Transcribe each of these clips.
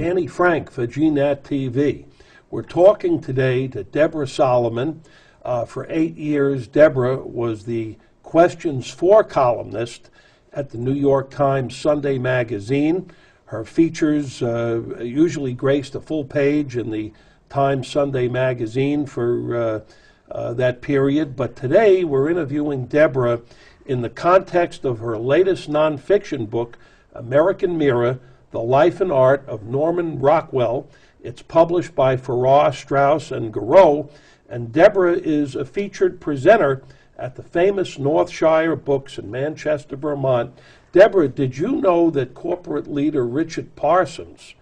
Annie Frank for GNAT TV. We're talking today to Deborah Solomon. For 8 years, Deborah was the Questions For columnist at the New York Times Sunday magazine. Her features usually graced a full page in the Times Sunday magazine for that period. But today we're interviewing Deborah in the context of her latest nonfiction book, American Mirror, The Life and Art of Norman Rockwell. It's published by Farrar, Straus, and Giroux, and Deborah is a featured presenter at the famous Northshire Books in Manchester, Vermont. Deborah, did you know that corporate leader Richard Parsons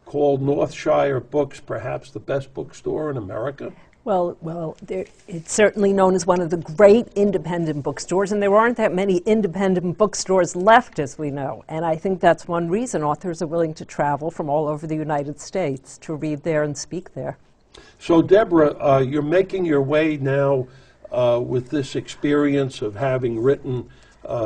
called Northshire Books perhaps the best bookstore in America? Well, it's certainly known as one of the great independent bookstores, and there aren't that many independent bookstores left, as we know. And I think that's one reason authors are willing to travel from all over the United States to read there and speak there. So, Deborah, you're making your way now with this experience of having written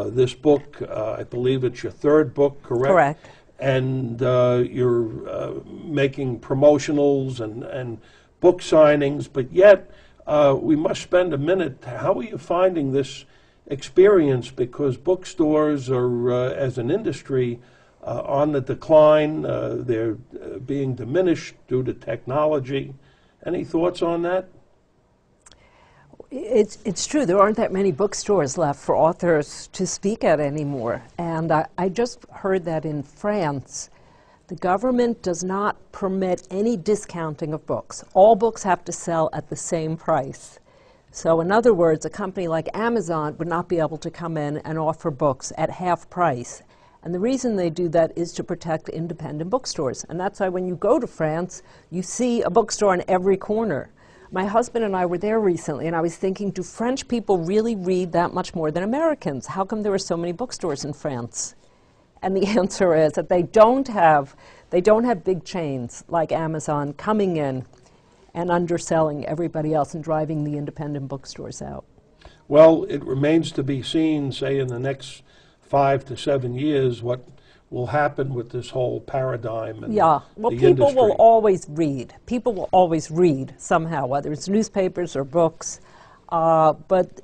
this book. I believe it's your third book, correct? Correct. And you're making promotionals and book signings, but yet we must spend a minute. How are you finding this experience? Because bookstores are, as an industry, on the decline. They're being diminished due to technology. Any thoughts on that? It's true. There aren't that many bookstores left for authors to speak at anymore. And I just heard that in France, the government does not permit any discounting of books. All books have to sell at the same price. So in other words, a company like Amazon would not be able to come in and offer books at half price. And the reason they do that is to protect independent bookstores. And that's why when you go to France, you see a bookstore on every corner. My husband and I were there recently, and I was thinking, do French people really read that much more than Americans? How come there are so many bookstores in France? And the answer is that they don't have big chains like Amazon coming in and underselling everybody else and driving the independent bookstores out. Well, it remains to be seen, say, in the next 5 to 7 years, what will happen with this whole paradigm and well, the people industry. will always read. People will always read somehow, whether it's newspapers or books. But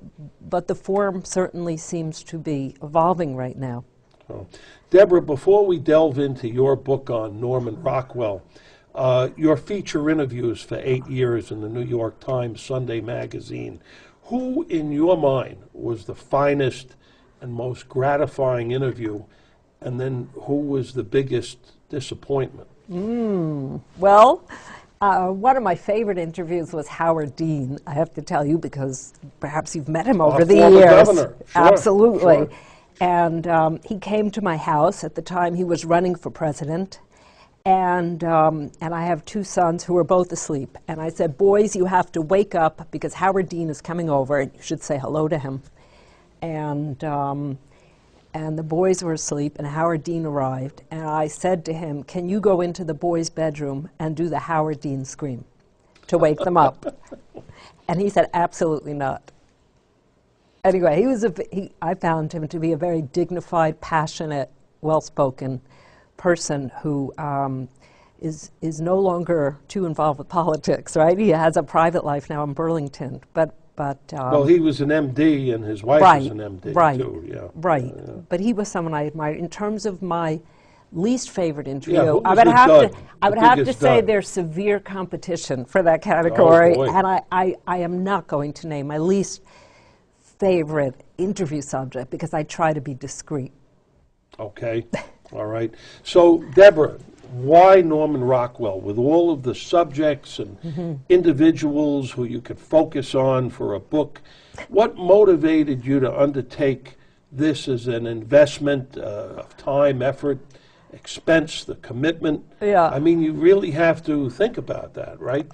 the form certainly seems to be evolving right now. Oh. Deborah, before we delve into your book on Norman Rockwell, your feature interviews for 8 years in the New York Times Sunday magazine, who in your mind was the finest and most gratifying interview, and then who was the biggest disappointment? Well, one of my favorite interviews was Howard Dean, I have to tell you, because perhaps you've met him over the former years. Governor. Sure, Absolutely. Sure. And he came to my house at the time he was running for president. And I have 2 sons who are both asleep. And I said, boys, you have to wake up because Howard Dean is coming over and you should say hello to him. And the boys were asleep and Howard Dean arrived. And I said to him, can you go into the boys' bedroom and do the Howard Dean scream to wake them up? And he said, absolutely not. Anyway, I found him to be a very dignified, passionate, well-spoken person who is no longer too involved with politics, right? He has a private life now in Burlington, but well, he was an MD, and his wife was an MD, too. Yeah. Right. Yeah. But he was someone I admired. In terms of my least favorite interview, who I was would the have dud? I would The have to biggest say dud? there's severe competition for that category, boy. and I am not going to name my least favorite interview subject because I try to be discreet. Okay. All right. So, Deborah, why Norman Rockwell? With all of the subjects and individuals who you could focus on for a book, what motivated you to undertake this as an investment of time, effort, expense, the commitment? Yeah. I mean, you really have to think about that, right?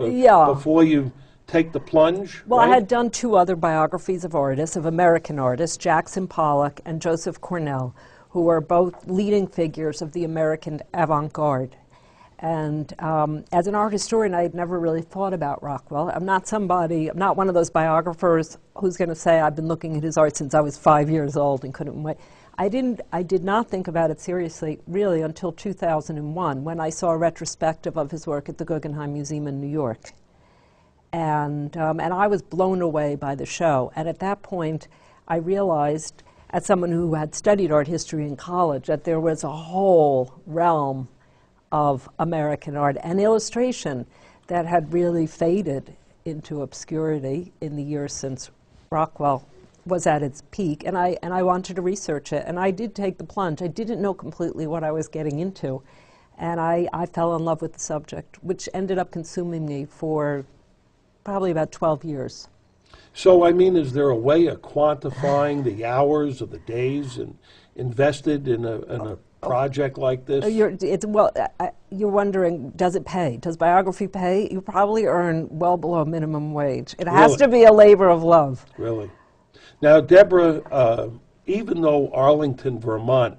Yeah. Before you take the plunge? Well, right? I had done 2 other biographies of artists, of American artists, Jackson Pollock and Joseph Cornell, who are both leading figures of the American avant-garde. And as an art historian, I had never really thought about Rockwell. I'm not one of those biographers who's going to say, I've been looking at his art since I was 5 years old and couldn't wait. I did not think about it seriously really until 2001 when I saw a retrospective of his work at the Guggenheim Museum in New York. And I was blown away by the show. And at that point, I realized, as someone who had studied art history in college, that there was a whole realm of American art and illustration that had really faded into obscurity in the years since Rockwell was at its peak, and I wanted to research it, and I did take the plunge. I didn't know completely what I was getting into, and I fell in love with the subject, which ended up consuming me for probably about 12 years. So, I mean, is there a way of quantifying the hours or the days invested in a project like this? You're wondering, does it pay? Does biography pay? You probably earn well below minimum wage. It has to be a labor of love. Really? Now, Deborah, even though Arlington, Vermont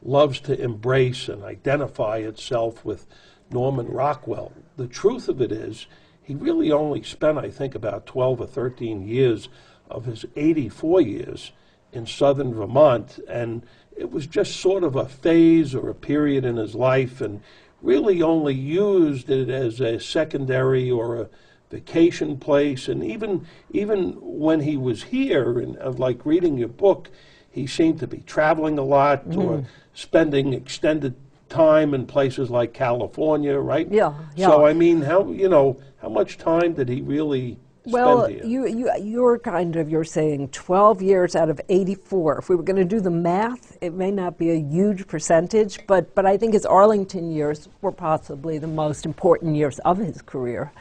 loves to embrace and identify itself with Norman Rockwell, the truth of it is he really only spent, I think, about 12 or 13 years of his 84 years in southern Vermont, and it was just sort of a phase or a period in his life, and really only used it as a secondary or a vacation place. And even when he was here, and like reading your book, he seemed to be traveling a lot or spending extended time in places like California, right? Yeah. So I mean, how much time did he really spend here? You're saying 12 years out of 84. If we were going to do the math, it may not be a huge percentage, but I think his Arlington years were possibly the most important years of his career,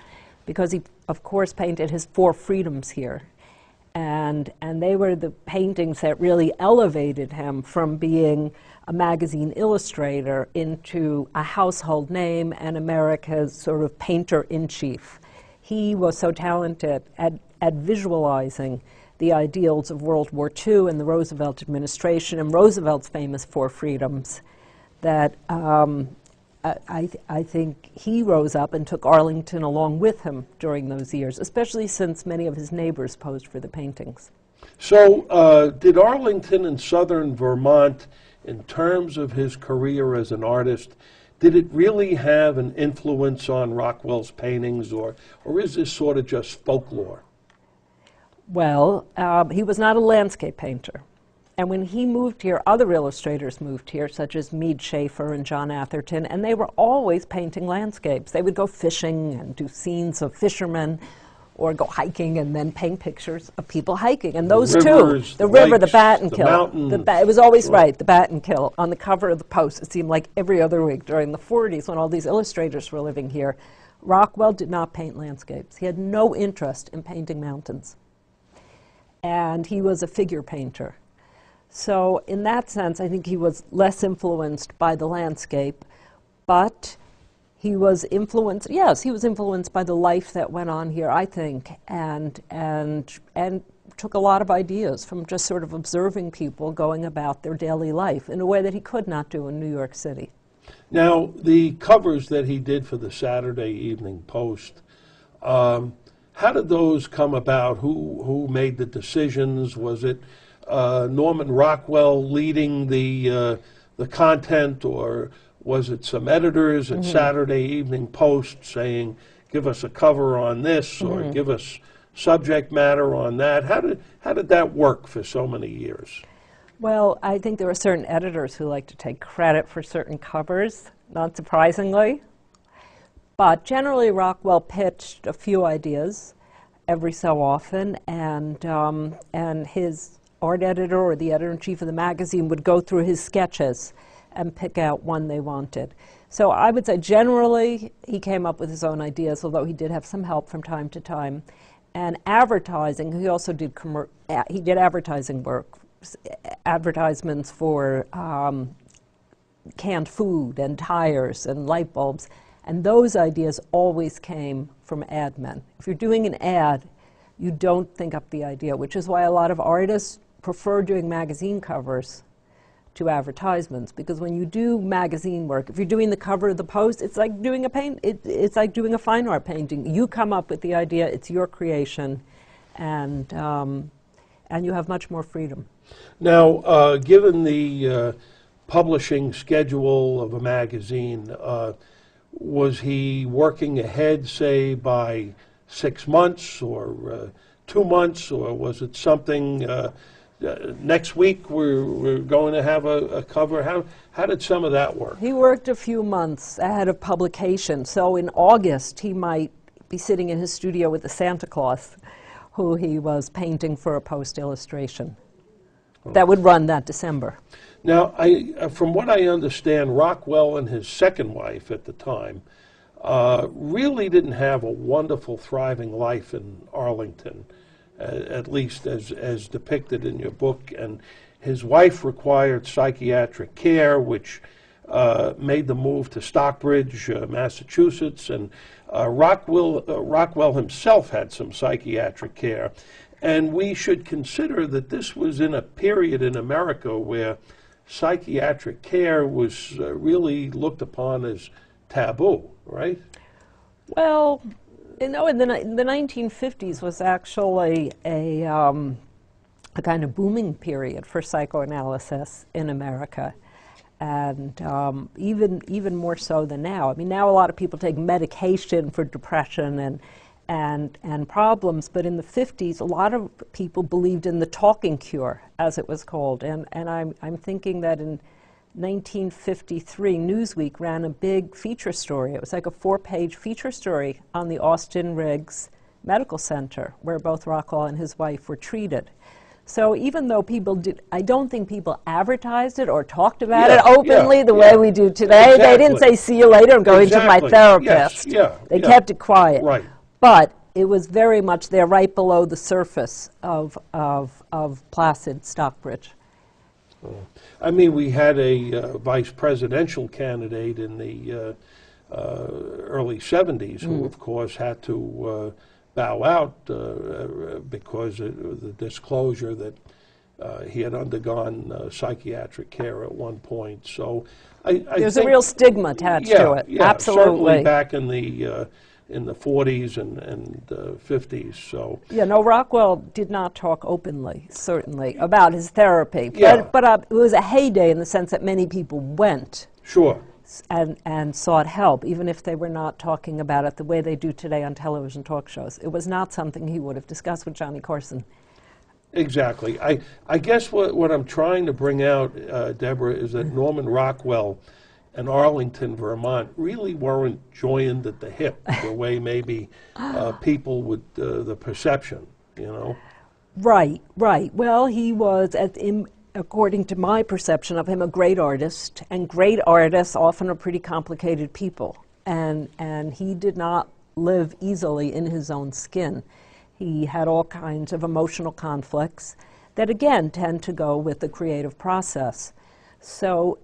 because he, of course, painted his Four Freedoms here. And they were the paintings that really elevated him from being a magazine illustrator into a household name and America's sort of painter-in-chief. He was so talented at visualizing the ideals of World War II and the Roosevelt administration and Roosevelt's famous Four Freedoms that I think he rose up and took Arlington along with him during those years, especially since many of his neighbors posed for the paintings. So did Arlington in southern Vermont, in terms of his career as an artist, did it really have an influence on Rockwell's paintings, or is this sort of just folklore? Well, he was not a landscape painter. And when he moved here, other illustrators moved here, such as Mead Schaefer and John Atherton, and they were always painting landscapes. They would go fishing and do scenes of fishermen, or go hiking and then paint pictures of people hiking. And those rivers, two, the river, lakes, the bat and the kill. mountains. It was always right, the bat and kill. On the cover of the Post, it seemed like every other week during the 40s when all these illustrators were living here. Rockwell did not paint landscapes. He had no interest in painting mountains. And he was a figure painter. So in that sense, I think he was less influenced by the landscape, but he was influenced, yes, he was influenced by the life that went on here, I think, and took a lot of ideas from just sort of observing people going about their daily life in a way that he could not do in New York City. Now, the covers that he did for the Saturday Evening Post, how did those come about? Who made the decisions? Was it Norman Rockwell leading the content, or was it some editors at Saturday Evening Post saying, give us a cover on this, or give us subject matter on that? How did that work for so many years? Well, I think there are certain editors who like to take credit for certain covers, not surprisingly. But generally, Rockwell pitched a few ideas every so often, and his art editor or the editor-in-chief of the magazine would go through his sketches and pick out one they wanted. So I would say generally he came up with his own ideas, although he did have some help from time to time. And advertising, he also did he did advertising work, advertisements for canned food and tires and light bulbs. And those ideas always came from ad men. If you're doing an ad, you don't think up the idea, which is why a lot of artists prefer doing magazine covers to advertisements, because when you do magazine work, if you're doing the cover of the Post, it's like doing it's like doing a fine art painting. You come up with the idea, it's your creation, and and you have much more freedom. Now, given the publishing schedule of a magazine, was he working ahead, say, by 6 months or 2 months, or was it something next week we're going to have a cover? How did some of that work? He worked a few months ahead of publication, so in August he might be sitting in his studio with the Santa Claus who he was painting for a post illustration. That would run that December. Now, from what I understand, Rockwell and his second wife at the time really didn't have a wonderful, thriving life in Arlington, at least as depicted in your book. And his wife required psychiatric care, which made the move to Stockbridge, Massachusetts. And Rockwell himself had some psychiatric care. And we should consider that this was in a period in America where psychiatric care was really looked upon as taboo, right? Well, in the 1950s was actually a kind of booming period for psychoanalysis in America, and even more so than now. I mean, now a lot of people take medication for depression and problems, but in the 50s, a lot of people believed in the talking cure, as it was called. And I'm thinking that in 1953, Newsweek ran a big feature story. It was like a 4-page feature story on the Austin Riggs Medical Center, where both Rockwell and his wife were treated. So even though I don't think people advertised it or talked about it openly the way we do today. Exactly. They didn't say, "See you later, I'm going to my therapist." Yes. They kept it quiet. Right. But it was very much there, right below the surface of placid Stockbridge. I mean, we had a vice presidential candidate in the early 70s who, of course, had to bow out because of the disclosure that he had undergone psychiatric care at one point. So there's a real stigma attached to it. Yeah, absolutely. Certainly back in the 40s and 50s. So yeah, no, Rockwell did not talk openly, certainly, about his therapy. Yeah. But it was a heyday in the sense that many people went. Sure. And sought help, even if they were not talking about it the way they do today on television talk shows. It was not something he would have discussed with Johnny Carson. Exactly. I guess what I'm trying to bring out, Deborah, is that Norman Rockwell and Arlington, Vermont, really weren't joined at the hip the way maybe people would, the perception, you know? Right. Well, he was, according to my perception of him, a great artist, and great artists often are pretty complicated people. And he did not live easily in his own skin. He had all kinds of emotional conflicts that, again, tend to go with the creative process. So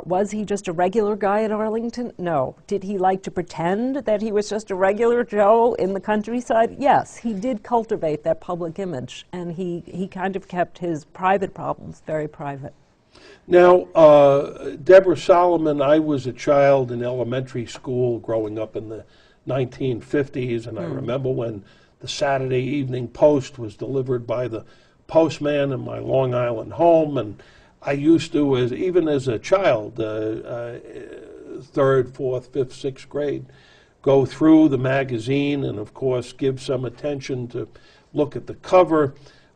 was he just a regular guy at Arlington? No. Did he like to pretend that he was just a regular Joe in the countryside? Yes. He did cultivate that public image, and he kind of kept his private problems very private. Now, Deborah Solomon, I was a child in elementary school growing up in the 1950s, and I remember when the Saturday Evening Post was delivered by the postman in my Long Island home, and I used to, even as a child, 3rd, 4th, 5th, 6th grade, go through the magazine and, of course, give some attention to look at the cover.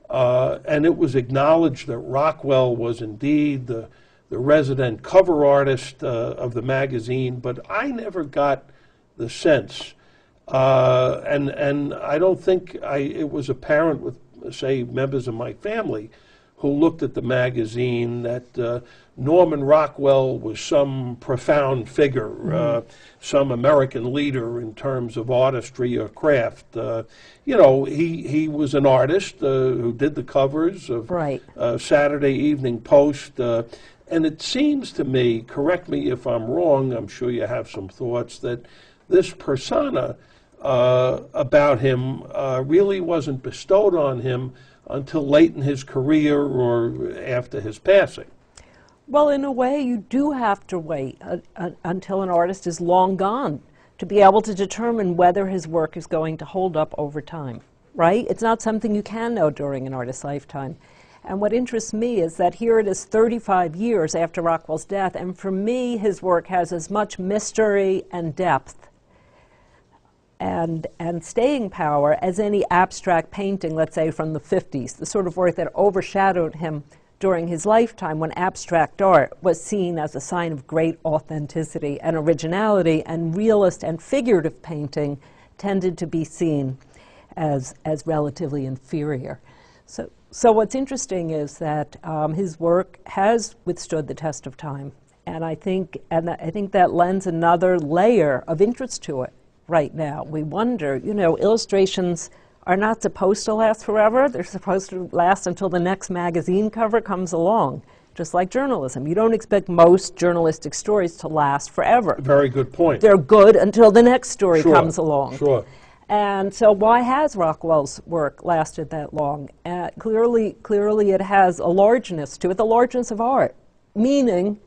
And it was acknowledged that Rockwell was indeed the resident cover artist of the magazine, but I never got the sense, and I don't think it was apparent with, say, members of my family who looked at the magazine that Norman Rockwell was some profound figure, some American leader in terms of artistry or craft. You know, he was an artist who did the covers of Saturday Evening Post. And it seems to me, correct me if I'm wrong, I'm sure you have some thoughts, that this persona about him really wasn't bestowed on him until late in his career or after his passing. Well, in a way, you do have to wait until an artist is long gone to be able to determine whether his work is going to hold up over time. right? It's not something you can know during an artist's lifetime. And what interests me is that here it is 35 years after Rockwell's death, and for me, his work has as much mystery and depth and staying power as any abstract painting, let's say, from the 50s, the sort of work that overshadowed him during his lifetime when abstract art was seen as a sign of great authenticity and originality, and realist and figurative painting tended to be seen as relatively inferior. So what's interesting is that his work has withstood the test of time, and I think that lends another layer of interest to it right now. We wonder, you know, illustrations are not supposed to last forever. They're supposed to last until the next magazine cover comes along, just like journalism. You don't expect most journalistic stories to last forever. Very good point. They're good until the next story Sure, comes along. Sure. And so why has Rockwell's work lasted that long? Clearly it has a largeness to it, the largeness of art, meaning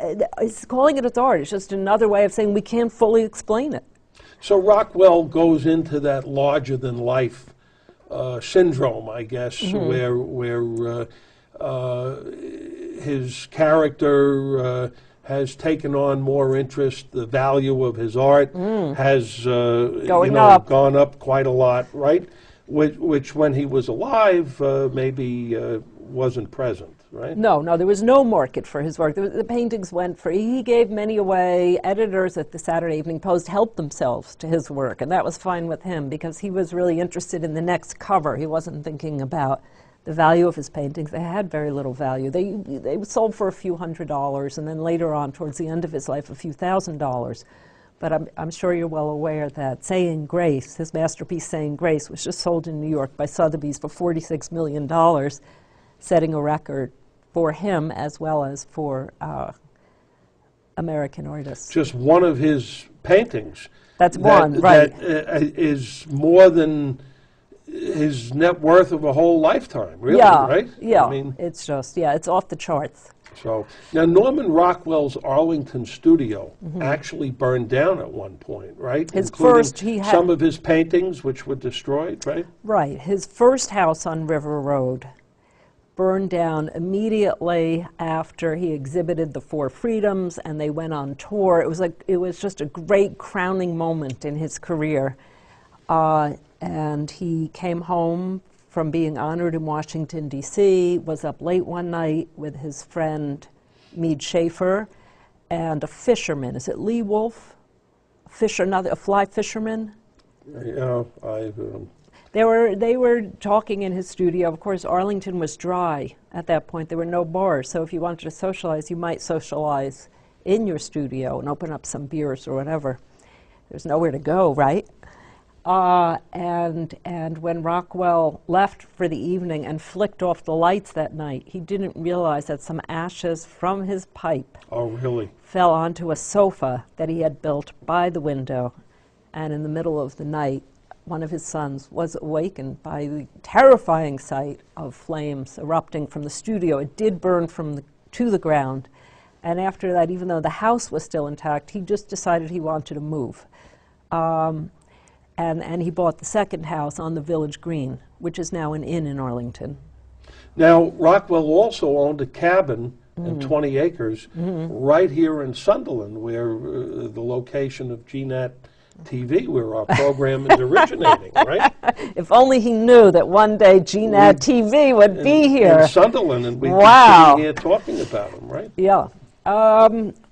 it's calling it its art. It's just another way of saying we can't fully explain it. So Rockwell goes into that larger-than-life syndrome, I guess, where his character has taken on more interest. The value of his art has gone up quite a lot, right? Which when he was alive, maybe wasn't present, right? No, there was no market for his work. The paintings went free. He gave many away. Editors at the Saturday Evening Post helped themselves to his work, and that was fine with him because he was really interested in the next cover. He wasn't thinking about the value of his paintings. They had very little value. They sold for a few $100s, and then later on, towards the end of his life, a few $1,000s. But I'm sure you're well aware that Saying Grace, his masterpiece Saying Grace, was just sold in New York by Sotheby's for $46 million, setting a record for him as well as for American artists. Just one of his paintings. That's one, right. That is more than his net worth of a whole lifetime, really, right? Yeah, I mean, it's just, it's off the charts. So, now Norman Rockwell's Arlington studio actually burned down at one point, right? His Including first, he had some of his paintings, which were destroyed, right? Right. His first house on River Road burned down immediately after he exhibited the Four Freedoms, and they went on tour. It was just a great crowning moment in his career. And he came home from being honored in Washington, D.C., was up late one night with his friend Meade Schaefer and a fisherman. Is it Lee Wolf? A fly fisherman? Yeah, They were talking in his studio. Of course, Arlington was dry at that point. There were no bars, so if you wanted to socialize, you might socialize in your studio and open up some beers or whatever. There's nowhere to go, right? And when Rockwell left for the evening and flicked off the lights that night, he didn't realize that some ashes from his pipe fell onto a sofa that he had built by the window. And in the middle of the night, one of his sons was awakened by the terrifying sight of flames erupting from the studio. It did burn to the ground. And after that, even though the house was still intact, he just decided he wanted to move. And he bought the second house on the Village Green, which is now an inn in Arlington. Now, Rockwell also owned a cabin and 20 acres right here in Sunderland, where the location of GNAT TV, where our program is originating, right? If only he knew that one day GNAT TV would be here. In Sunderland, and we'd be sitting here talking about him, right? Yeah.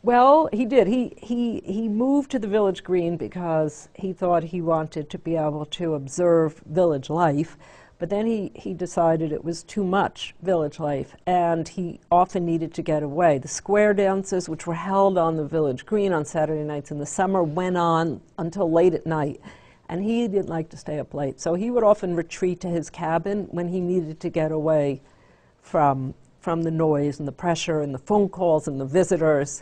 Well, he did. He moved to the Village Green because he thought he wanted to be able to observe village life, but then he decided it was too much village life, and he often needed to get away. The square dances, which were held on the Village Green on Saturday nights in the summer, went on until late at night, and he didn't like to stay up late, so he would often retreat to his cabin when he needed to get away from the noise and the pressure and the phone calls and the visitors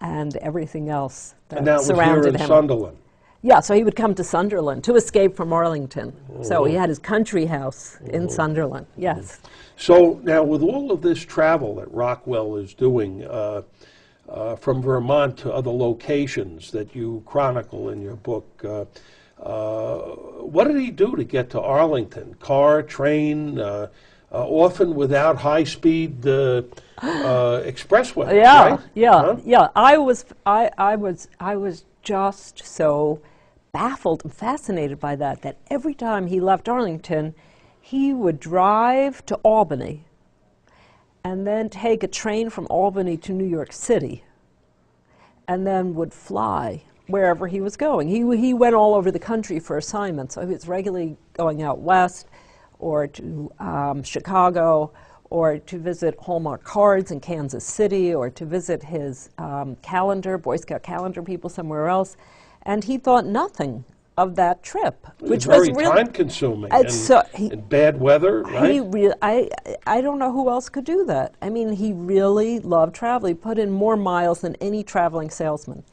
and everything else that surrounded him. And that was here in Sunderland? Yeah, so he would come to Sunderland to escape from Arlington. So he had his country house in Sunderland, yes. So now with all of this travel that Rockwell is doing from Vermont to other locations that you chronicle in your book, What did he do to get to Arlington? Car, train, often without high-speed expressway. Yeah, right? yeah, Huh? yeah. I was just so baffled and fascinated by that. That every time he left Arlington, he would drive to Albany, and then take a train from Albany to New York City, and then would fly wherever he was going. He went all over the country for assignments, so he was regularly going out west, or to Chicago, or to visit Hallmark Cards in Kansas City, or to visit his calendar, Boy Scout calendar people somewhere else. And he thought nothing of that trip, which was very really time-consuming and bad weather, right? I don't know who else could do that. I mean, he really loved travel. He put in more miles than any traveling salesman.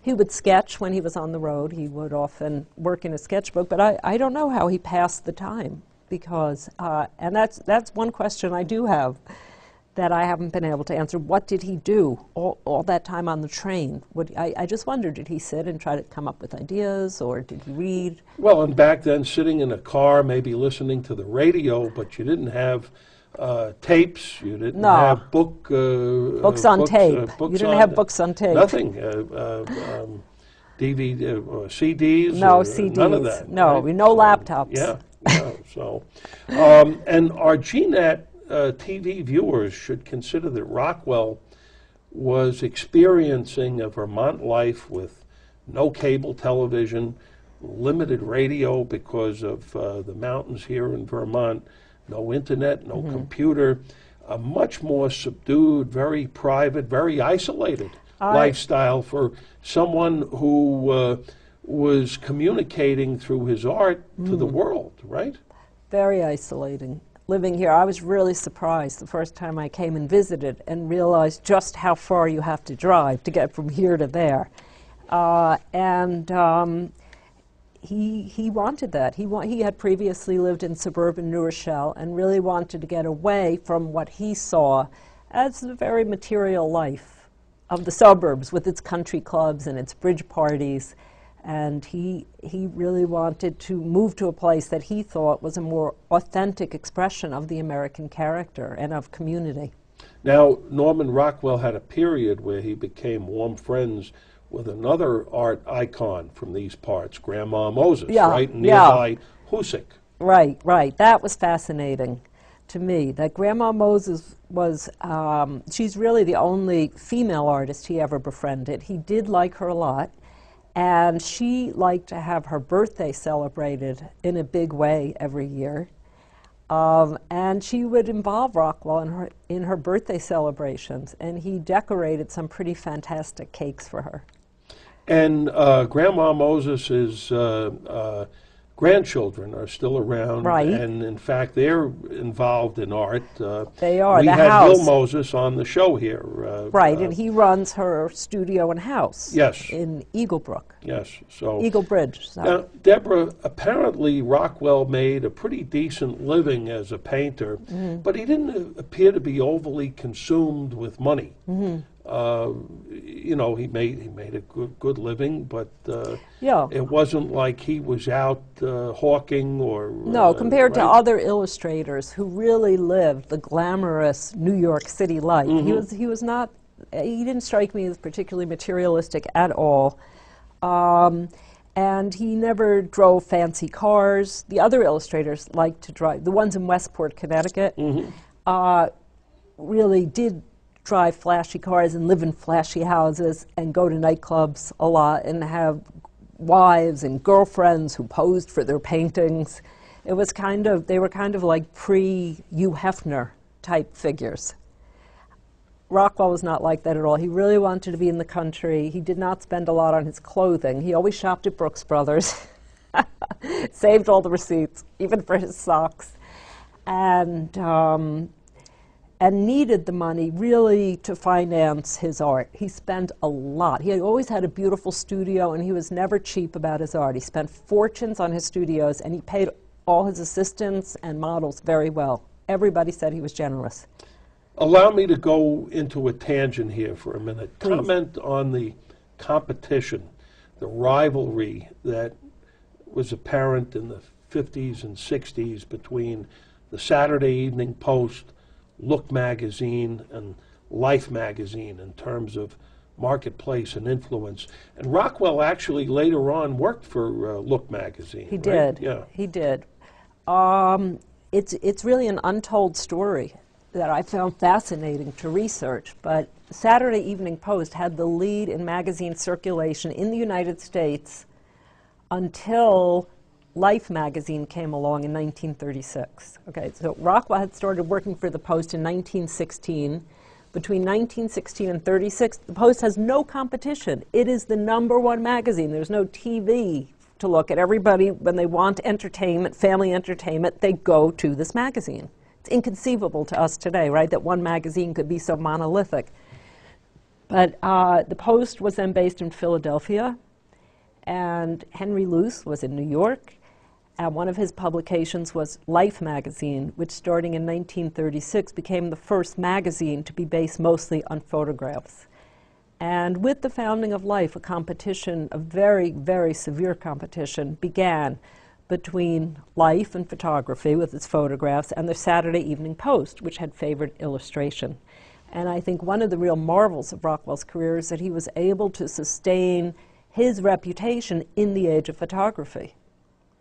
He would sketch when he was on the road. He would often work in a sketchbook, but I don't know how he passed the time, because, and that's one question I do have that I haven't been able to answer. What did he do all that time on the train? I just wonder, did he sit and try to come up with ideas, or did he read? Well, and back then, sitting in a car, maybe listening to the radio, but you didn't have tapes. You didn't have books on tape. You didn't have books on tape. Nothing. DVD, CDs. No CDs. None of that. No, right? No laptops. Yeah. So, and our GNet TV viewers should consider that Rockwell was experiencing a Vermont life with no cable television, limited radio because of the mountains here in Vermont, no internet, no computer, a much more subdued, very private, very isolated lifestyle for someone who was communicating through his art to the world, right? Very isolating. Living here, I was really surprised the first time I came and visited and realized just how far you have to drive to get from here to there. He wanted that. He had previously lived in suburban New Rochelle and really wanted to get away from what he saw as the very material life of the suburbs with its country clubs and its bridge parties. And he really wanted to move to a place that he thought was a more authentic expression of the American character and of community. Now, Norman Rockwell had a period where he became warm friends with another art icon from these parts, Grandma Moses, right? Nearby Hoosick. Right. That was fascinating to me. That Grandma Moses was, she's really the only female artist he ever befriended. He did like her a lot. And she liked to have her birthday celebrated in a big way every year. And she would involve Rockwell in her birthday celebrations. And he decorated some pretty fantastic cakes for her. And Grandma Moses's grandchildren are still around. Right. And in fact, they're involved in art. They are. We had Bill Moses on the show here. Right, and he runs her studio and house. Yes. In Eaglebrook. Yes. So Eagle Bridge. So. Now, Deborah, apparently Rockwell made a pretty decent living as a painter, but he didn't appear to be overly consumed with money. You know, he made a good living, but it wasn't like he was out hawking or... No, compared to other illustrators who really lived the glamorous New York City life. He was not, he didn't strike me as particularly materialistic at all. And he never drove fancy cars. The other illustrators liked to drive, the ones in Westport, Connecticut, really did drive flashy cars and live in flashy houses and go to nightclubs a lot and have wives and girlfriends who posed for their paintings. It was kind of, they were kind of like pre-Hugh Hefner type figures. Rockwell was not like that at all. He really wanted to be in the country. He did not spend a lot on his clothing. He always shopped at Brooks Brothers, saved all the receipts, even for his socks, and needed the money really to finance his art. He spent a lot. He always had a beautiful studio, and he was never cheap about his art. He spent fortunes on his studios, and he paid all his assistants and models very well. Everybody said he was generous. Allow me to go into a tangent here for a minute. Please. Comment on the competition, the rivalry that was apparent in the 50s and 60s between the Saturday Evening Post, Look magazine, and Life magazine in terms of marketplace and influence. And Rockwell actually later on worked for Look magazine. He right? did. Yeah. He did. It's really an untold story that I found fascinating to research. But the Saturday Evening Post had the lead in magazine circulation in the United States until Life magazine came along in 1936. Okay, so Rockwell had started working for the Post in 1916. Between 1916 and 36, the Post has no competition. It is the #1 magazine. There's no TV to look at. Everybody, when they want entertainment, family entertainment, they go to this magazine. It's inconceivable to us today, right, that one magazine could be so monolithic. But the Post was then based in Philadelphia, and Henry Luce was in New York, and one of his publications was Life magazine, which starting in 1936 became the first magazine to be based mostly on photographs. And with the founding of Life, a competition, a very, very severe competition, began between Life and photography with its photographs and the Saturday Evening Post, which had favored illustration. And I think one of the real marvels of Rockwell's career is that he was able to sustain his reputation in the age of photography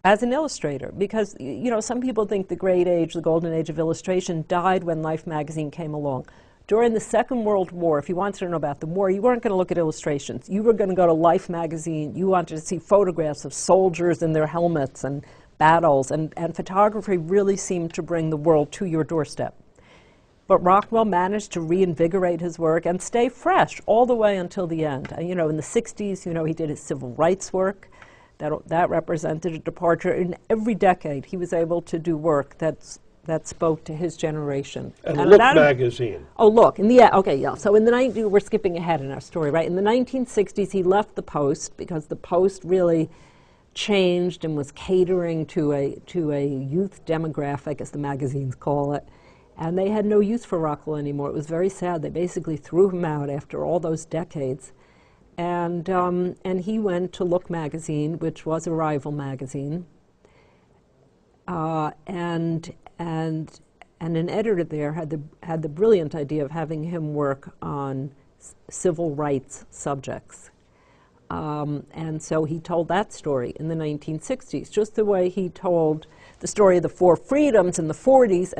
as an illustrator, because you know, some people think the great age, the golden age of illustration, died when Life magazine came along. During the Second World War, if you wanted to know about the war, you weren't going to look at illustrations. You were going to go to Life magazine. You wanted to see photographs of soldiers in their helmets and battles, and photography really seemed to bring the world to your doorstep. But Rockwell managed to reinvigorate his work and stay fresh all the way until the end. You know, in the 60s, you know, he did his civil rights work. That represented a departure. In every decade, he was able to do work that spoke to his generation. And Look magazine. Oh, Look. Okay, yeah. So in the 90s, we're skipping ahead in our story, right? In the 1960s, he left the Post because the Post really changed and was catering to a youth demographic, as the magazines call it. And they had no use for Rockwell anymore. It was very sad. They basically threw him out after all those decades. And he went to Look magazine, which was a rival magazine, and an editor there had the brilliant idea of having him work on civil rights subjects, and so he told that story in the 1960s, just the way he told the story of the Four Freedoms in the 40s,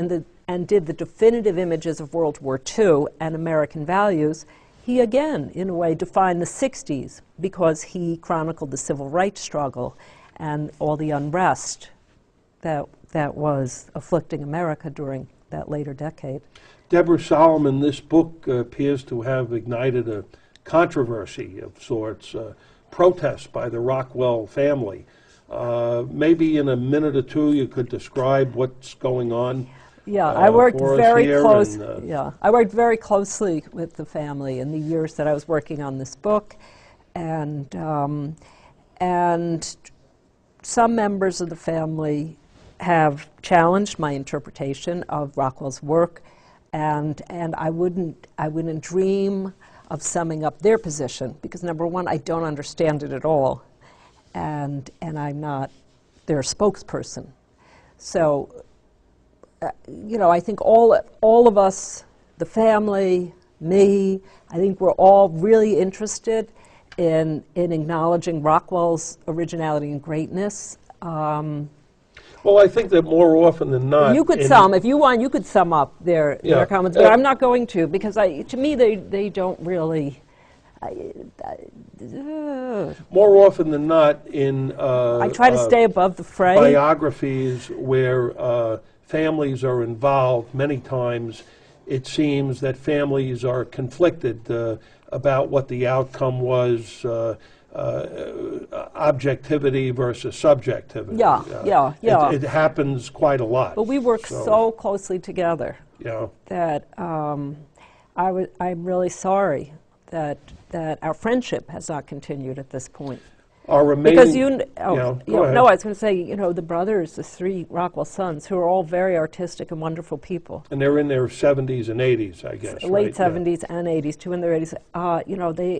and did the definitive images of World War II and American values. He again, in a way, defined the 60s because he chronicled the civil rights struggle and all the unrest that was afflicting America during that later decade. Deborah Solomon, this book appears to have ignited a controversy of sorts, protests by the Rockwell family. Maybe in a minute or two you could describe what's going on. Yeah, I worked very close. I worked very closely with the family in the years that I was working on this book, and some members of the family have challenged my interpretation of Rockwell's work, and I wouldn't dream of summing up their position, because number one, I don't understand it at all, and I'm not their spokesperson. So. You know, I think all of us, the family, me, I think we're all really interested in acknowledging Rockwell's originality and greatness. Well, I think that more often than not, you could if you want, you could sum up their comments, but I'm not going to, because to me they don't really. More often than not, in I try to stay above the fray. Biographies where families are involved, many times it seems that families are conflicted about what the outcome was, objectivity versus subjectivity. Yeah. It happens quite a lot. But we work so closely together that I'm really sorry that our friendship has not continued at this point. Our remaining, because I was going to say, the brothers, the three Rockwell sons, who are all very artistic and wonderful people. And they're in their 70s and 80s, I guess. Late 70s and 80s, two in their 80s.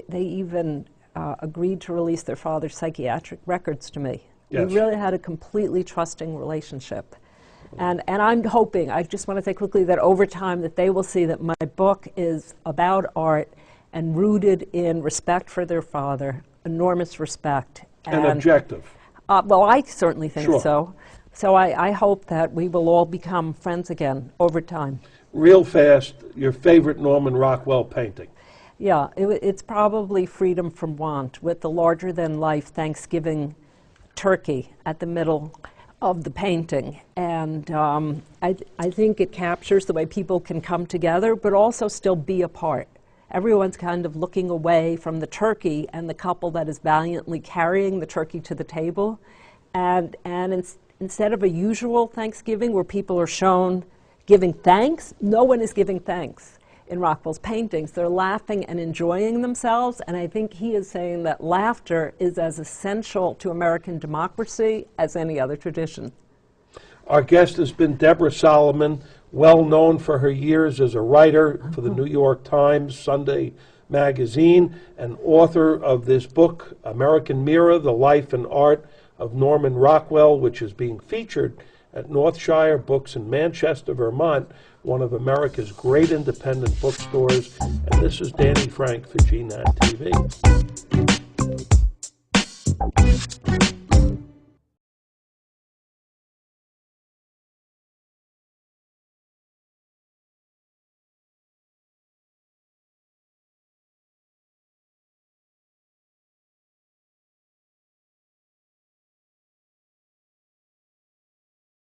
They even agreed to release their father's psychiatric records to me. Yes. We really had a completely trusting relationship. And I'm hoping, I just want to say quickly, that over time that they will see that my book is about art and rooted in respect for their father, enormous respect. And objective. Well, I certainly think Sure. so. So I hope that we will all become friends again over time. Real fast, your favorite Norman Rockwell painting? Yeah, it's probably Freedom from Want, with the larger-than-life Thanksgiving turkey at the middle of the painting. And I think it captures the way people can come together, but also still be apart. Everyone's kind of looking away from the turkey and the couple that is valiantly carrying the turkey to the table. And instead of a usual Thanksgiving where people are shown giving thanks, no one is giving thanks in Rockwell's paintings. They're laughing and enjoying themselves, and I think he is saying that laughter is as essential to American democracy as any other tradition. Our guest has been Deborah Solomon, well known for her years as a writer for the New York Times, Sunday Magazine, and author of this book, American Mirror, The Life and Art of Norman Rockwell, which is being featured at Northshire Books in Manchester, Vermont, one of America's great independent bookstores. And this is Danny Frank for GNAT TV.